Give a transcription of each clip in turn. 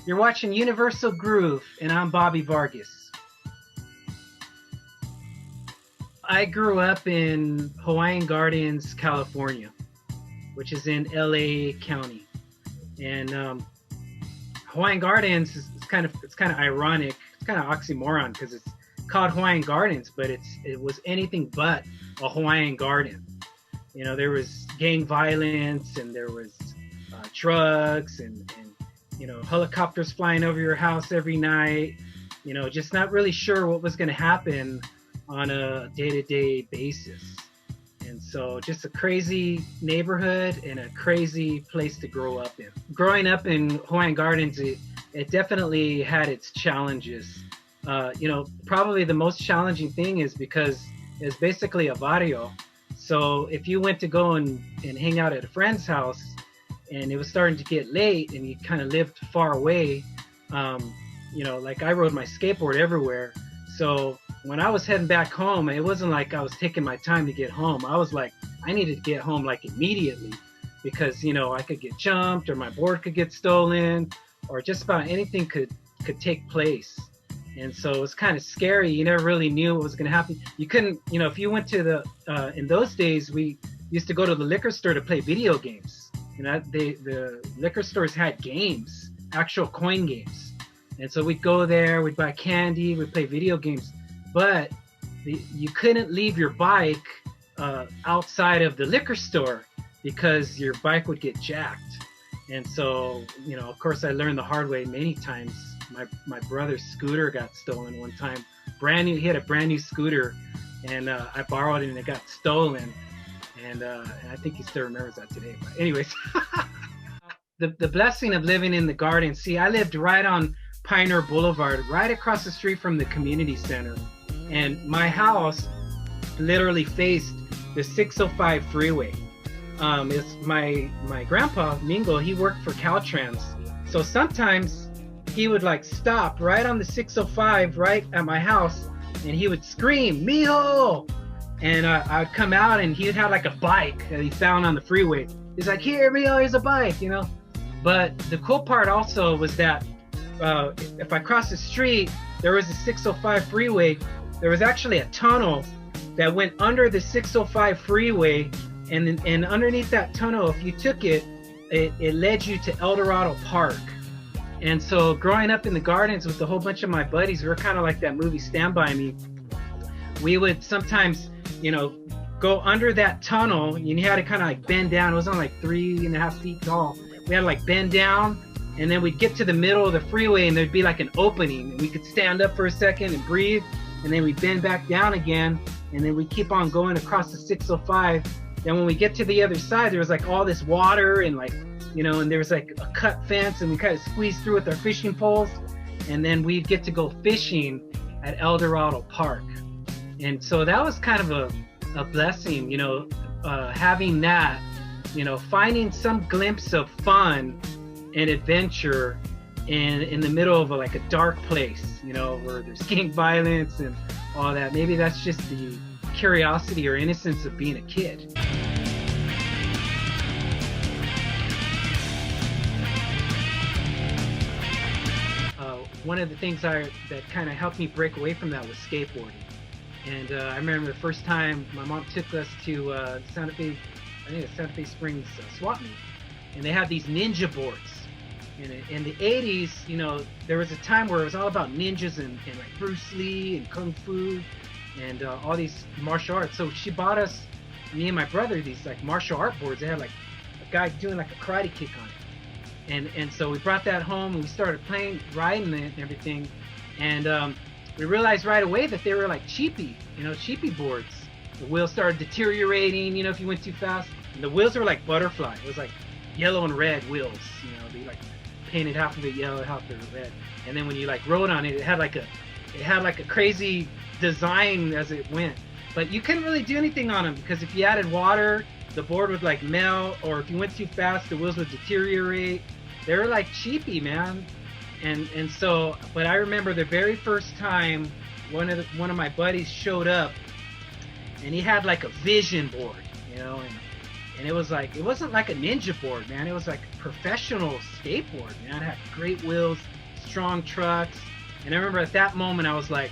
You're watching Universal Groove, and I'm Bobby Vargas. I grew up in Hawaiian Gardens, California, which is in LA County. And Hawaiian Gardens is kind of ironic. It's kind of oxymoron because it's called Hawaiian Gardens, but it was anything but a Hawaiian garden. You know, there was gang violence, and there was drugs, and you know, helicopters flying over your house every night. You know, just not really sure what was going to happen on a day-to-day basis. And so just a crazy neighborhood and a crazy place to grow up in. Growing up in Hawaiian Gardens, it definitely had its challenges. You know, probably the most challenging thing is because it's basically a barrio. So if you went to go and hang out at a friend's house and it was starting to get late and you kind of lived far away, you know, like I rode my skateboard everywhere. So when I was heading back home, it wasn't like I was taking my time to get home. I was like, I needed to get home like immediately because, you know, I could get jumped or my board could get stolen or just about anything could take place. And so it was kind of scary. You never really knew what was going to happen. You couldn't, you know, if you went to in those days, we used to go to the liquor store to play video games. You know, the liquor stores had games, actual coin games. And so we'd go there, we'd buy candy, we'd play video games. But you couldn't leave your bike outside of the liquor store because your bike would get jacked. And so, you know, of course, I learned the hard way many times. My brother's scooter got stolen one time. Brand new, he had a brand new scooter, and I borrowed it and it got stolen. And I think he still remembers that today. But anyways, the blessing of living in the garden. See, I lived right on Pioneer Boulevard, right across the street from the community center. And my house literally faced the 605 freeway. It's my grandpa, Mingo, he worked for Caltrans. So sometimes he would like stop right on the 605 right at my house and he would scream, "Mijo!" And I'd come out and he'd have like a bike that he found on the freeway. He's like, "Here, Mijo, here's a bike," you know? But the cool part also was that if I crossed the street, there was a 605 freeway. There was actually a tunnel that went under the 605 freeway, and underneath that tunnel, if you took it led you to El Dorado Park. And so growing up in the gardens with a whole bunch of my buddies, we were kind of like that movie Stand By Me. We would sometimes, you know, go under that tunnel, and you had to kind of like bend down. It was only like 3.5 feet tall. We had to like bend down, and then we'd get to the middle of the freeway and there'd be like an opening, and we could stand up for a second and breathe, and then we'd bend back down again, and then we'd keep on going across the 605. Then when we get to the other side, there was like all this water and like, you know, and there was like a cut fence, and we kind of squeezed through with our fishing poles, and then we'd get to go fishing at El Dorado Park. And so that was kind of a blessing, you know, having that, you know, finding some glimpse of fun and adventure in the middle of like a dark place, you know, where there's gang violence and all that. Maybe that's just the curiosity or innocence of being a kid. One of the things that kind of helped me break away from that was skateboarding. And I remember the first time my mom took us to Santa Fe, I think it's Santa Fe Springs swap meet, and they had these ninja boards. In the 80s, you know, there was a time where it was all about ninjas and like Bruce Lee and Kung Fu and all these martial arts. So she bought us, me and my brother, these like martial art boards. They had like a guy doing like a karate kick on it. And so we brought that home and we started riding it and everything. And we realized right away that they were like cheapy boards. The wheels started deteriorating, you know, if you went too fast. And the wheels were like butterfly. It was like yellow and red wheels, you know, they like painted half of it yellow, half of it red. And then when you like rode on it, it had like a crazy design as it went. But you couldn't really do anything on them because if you added water, the board would like melt, or if you went too fast, the wheels would deteriorate. They were like cheapy, man. And so, but I remember the very first time one of my buddies showed up, and he had like a vision board, you know, and it wasn't like a ninja board, man. It was like a professional skateboard, man. It had great wheels, strong trucks, and I remember at that moment I was like,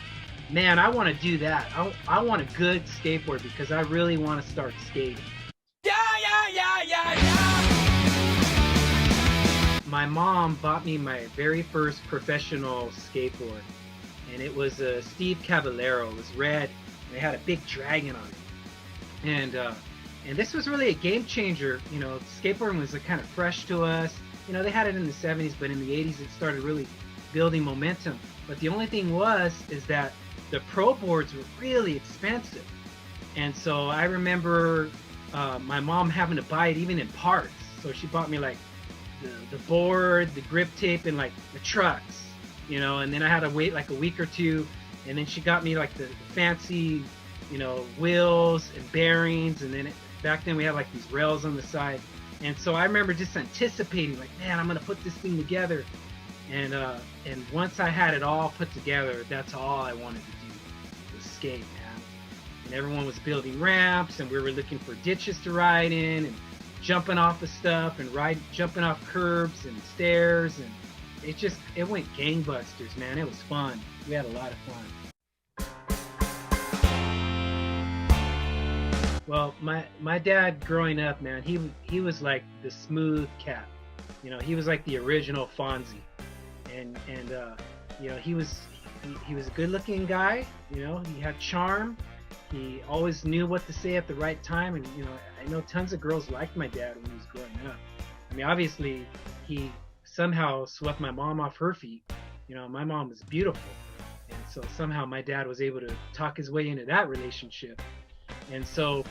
man, I want to do that. I want a good skateboard because I really want to start skating. Yeah, yeah, yeah, yeah, yeah. My mom bought me my very first professional skateboard, and it was a Steve Caballero. It was red, and it had a big dragon on it. And this was really a game changer. You know, skateboarding was kind of fresh to us. You know, they had it in the 70s, but in the 80s it started really building momentum. But the only thing is that the pro boards were really expensive. And so I remember my mom having to buy it even in parts. So she bought me like the board, the grip tape, and like the trucks, you know, and then I had to wait like a week or two, and then she got me like the fancy, you know, wheels and bearings, and then back then we had like these rails on the side. And so I remember just anticipating like, man, I'm gonna put this thing together. And once I had it all put together, that's all I wanted to do was skate, man. And everyone was building ramps, and we were looking for ditches to ride in, and jumping off of stuff, and jumping off curbs and stairs, and it went gangbusters, man. It was fun. We had a lot of fun. Well, my dad growing up, man, he was like the smooth cat. You know, he was like the original Fonzie. And you know, he was a good-looking guy. You know, he had charm. He always knew what to say at the right time. And you know, I know tons of girls liked my dad when he was growing up. I mean, obviously, he somehow swept my mom off her feet. You know, my mom was beautiful, and so somehow my dad was able to talk his way into that relationship. And so,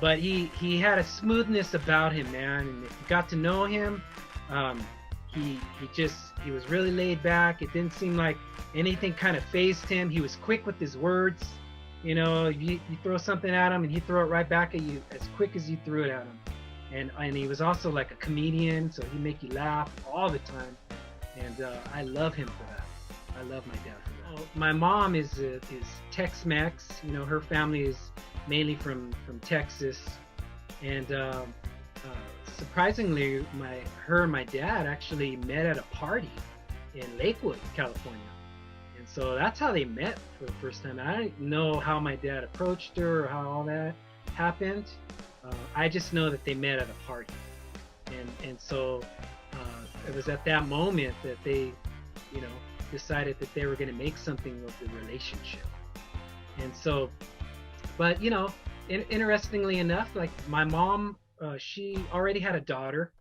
but he had a smoothness about him, man. And if you got to know him, he was really laid back. It didn't seem like anything kind of fazed him. He was quick with his words. You know, you throw something at him and he'd throw it right back at you as quick as you threw it at him. And he was also like a comedian, so he'd make you laugh all the time. And I love him for that. I love my dad for that. My mom is Tex-Mex. You know, her family is mainly from Texas. And surprisingly, her and my dad actually met at a party in Lakewood, California. And so that's how they met for the first time. I don't know how my dad approached her or how all that happened. I just know that they met at a party. And so it was at that moment that they, you know, decided that they were going to make something of the relationship. And so, but, you know, interestingly enough, like my mom, she already had a daughter,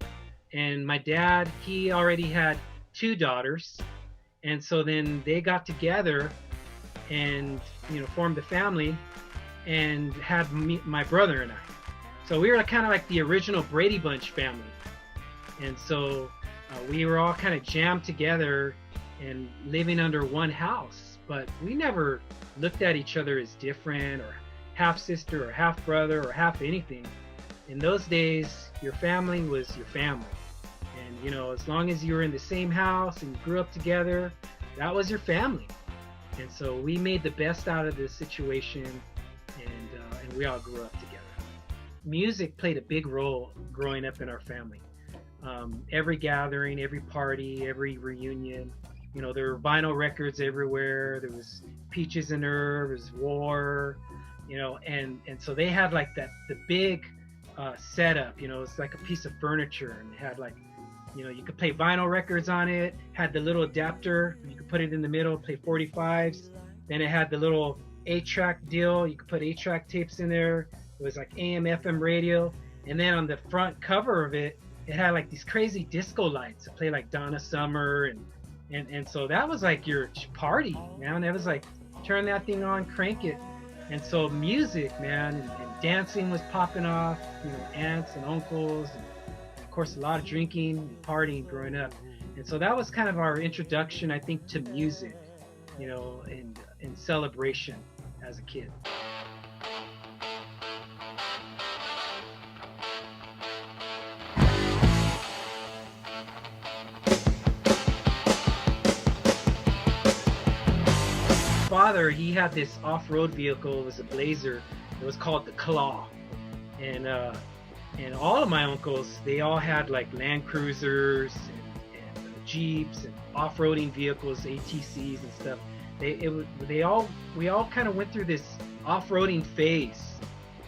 and my dad, he already had 2 daughters. And so then they got together and, you know, formed a family and had my brother and I. So we were kind of like the original Brady Bunch family. And so we were all kind of jammed together and living under one house. But we never looked at each other as different or half sister or half brother or half anything. In those days, your family was your family. And, you know, as long as you were in the same house and you grew up together, that was your family. And so we made the best out of this situation, and we all grew up together. Music played a big role growing up in our family. Every gathering, every party, every reunion, you know, there were vinyl records everywhere. There was Peaches and Herb, there was War, you know, and so they had like the big setup, you know, it's like a piece of furniture, and it had like, you know, you could play vinyl records on it, had the little adapter, you could put it in the middle, play 45s. Then it had the little 8-track deal, you could put 8-track tapes in there. It was like AM, FM radio. And then on the front cover of it, it had like these crazy disco lights to play like Donna Summer. And so that was like your party, man. It was like, turn that thing on, crank it. And so music, man, and dancing was popping off, you know, aunts and uncles, and of course a lot of drinking and partying growing up. And so that was kind of our introduction, I think, to music, you know, and celebration as a kid. Father, he had this off-road vehicle. It was a Blazer. It was called the Claw, and and all of my uncles, they all had like Land Cruisers and Jeeps and off-roading vehicles, ATCs and stuff. They all we all kind of went through this off-roading phase,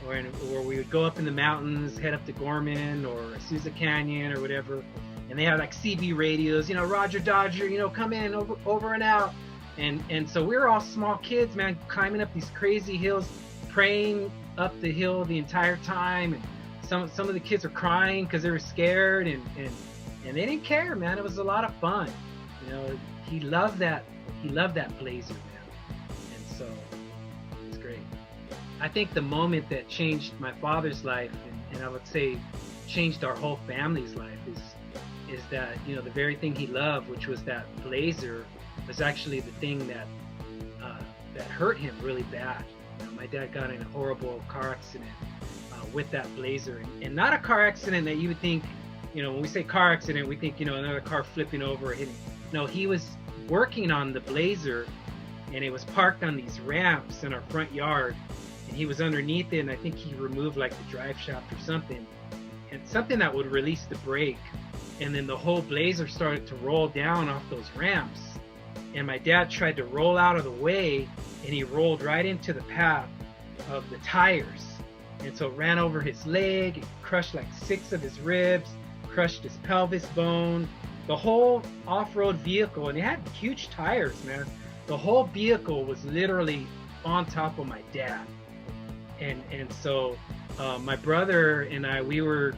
where we would go up in the mountains, head up to Gorman or Sousa Canyon or whatever, and they had like CB radios, Roger Dodger, come in, over and out, and so we were all small kids, man, climbing up these crazy hills, praying up the hill the entire time, and some of the kids were crying because they were scared, and they didn't care, man. It was a lot of fun. He loved that Blazer, man, and so it's great. I think the moment that changed my father's life, and I would say changed our whole family's life, is that the very thing he loved, which was that Blazer, was actually the thing that hurt him really bad. My dad got in a horrible car accident with that Blazer, and not a car accident that you would think, when we say car accident, we think, another car flipping over or hitting. No, he was working on the Blazer, and it was parked on these ramps in our front yard, and he was underneath it, and I think he removed like the drive shaft or something, and something that would release the brake, and then the whole Blazer started to roll down off those ramps, and my dad tried to roll out of the way, and he rolled right into the path of the tires, and so ran over his leg, it crushed like 6 of his ribs, crushed his pelvis bone, the whole off-road vehicle, and it had huge tires, man. The whole vehicle was literally on top of my dad, and so my brother and I, we were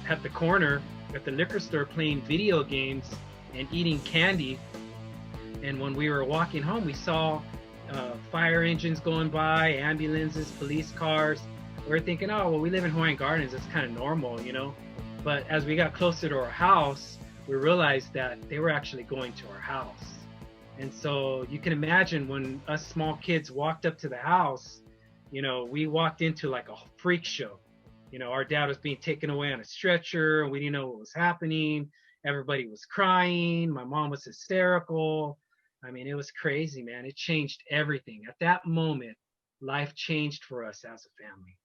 at the corner at the liquor store playing video games and eating candy, and when we were walking home, we saw fire engines going by, ambulances, police cars. We were thinking, oh, well, we live in Hawaiian Gardens, it's kind of normal, But as we got closer to our house, we realized that they were actually going to our house. And so you can imagine when us small kids walked up to the house, we walked into like a freak show. Our dad was being taken away on a stretcher, and we didn't know what was happening. Everybody was crying. My mom was hysterical. I mean, it was crazy, man. It changed everything. At that moment, life changed for us as a family.